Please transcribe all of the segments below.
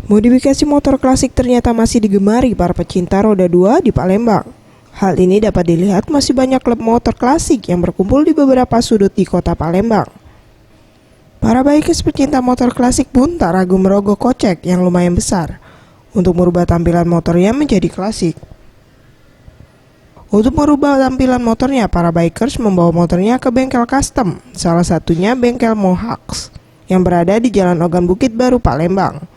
Modifikasi motor klasik ternyata masih digemari para pecinta roda 2 di Palembang. Hal ini dapat dilihat masih banyak klub motor klasik yang berkumpul di beberapa sudut di kota Palembang. Para bikers pecinta motor klasik pun tak ragu merogoh kocek yang lumayan besar untuk merubah tampilan motornya menjadi klasik. Untuk merubah tampilan motornya, para bikers membawa motornya ke bengkel custom, salah satunya bengkel Mohawks yang berada di Jalan Ogan Bukit Baru, Palembang.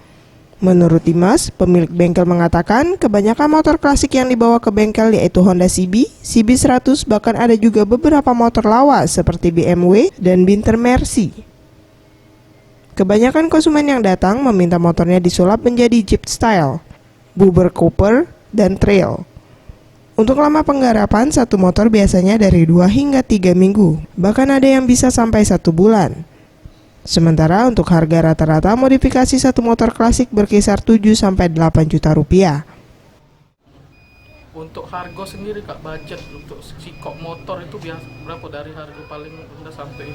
Menurut Dimas, pemilik bengkel mengatakan kebanyakan motor klasik yang dibawa ke bengkel yaitu Honda CB, CB100, bahkan ada juga beberapa motor lawas seperti BMW dan Binter Mercy. Kebanyakan konsumen yang datang meminta motornya disulap menjadi Jeep Style, Bubber Cooper, dan Trail. Untuk lama penggarapan, satu motor biasanya dari 2 hingga 3 minggu, bahkan ada yang bisa sampai 1 bulan. Sementara untuk harga rata-rata modifikasi satu motor klasik berkisar 7-8 juta rupiah. Untuk harga sendiri Kak, budget untuk sikok motor itu biasa berapa dari harga paling rendah sampai?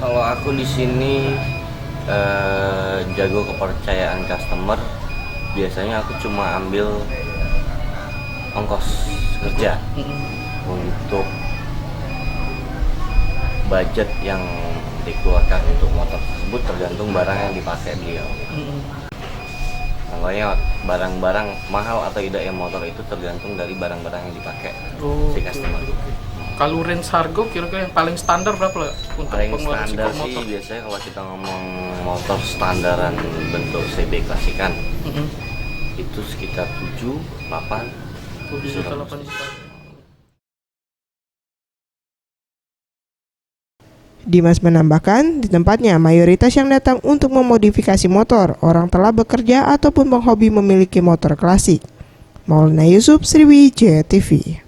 Kalau aku di sini jago kepercayaan customer, biasanya aku cuma ambil ongkos kerja. Untuk budget yang dikeluarkan untuk motor tersebut tergantung barang yang dipakai beliau. Makanya barang-barang mahal atau tidak yang motor itu tergantung dari barang-barang yang dipakai si customer. Kalau range harga kira-kira yang paling standar berapa lah untuk Paling pengeluaran standar sikok sih motor? biasanya kalau kita ngomong motor standaran bentuk CB klasikan itu sekitar 7-8 juta. Dimas menambahkan, di tempatnya mayoritas yang datang untuk memodifikasi motor orang telah bekerja ataupun penghobi memiliki motor klasik. Maulana Yusuf, Sriwijaya TV.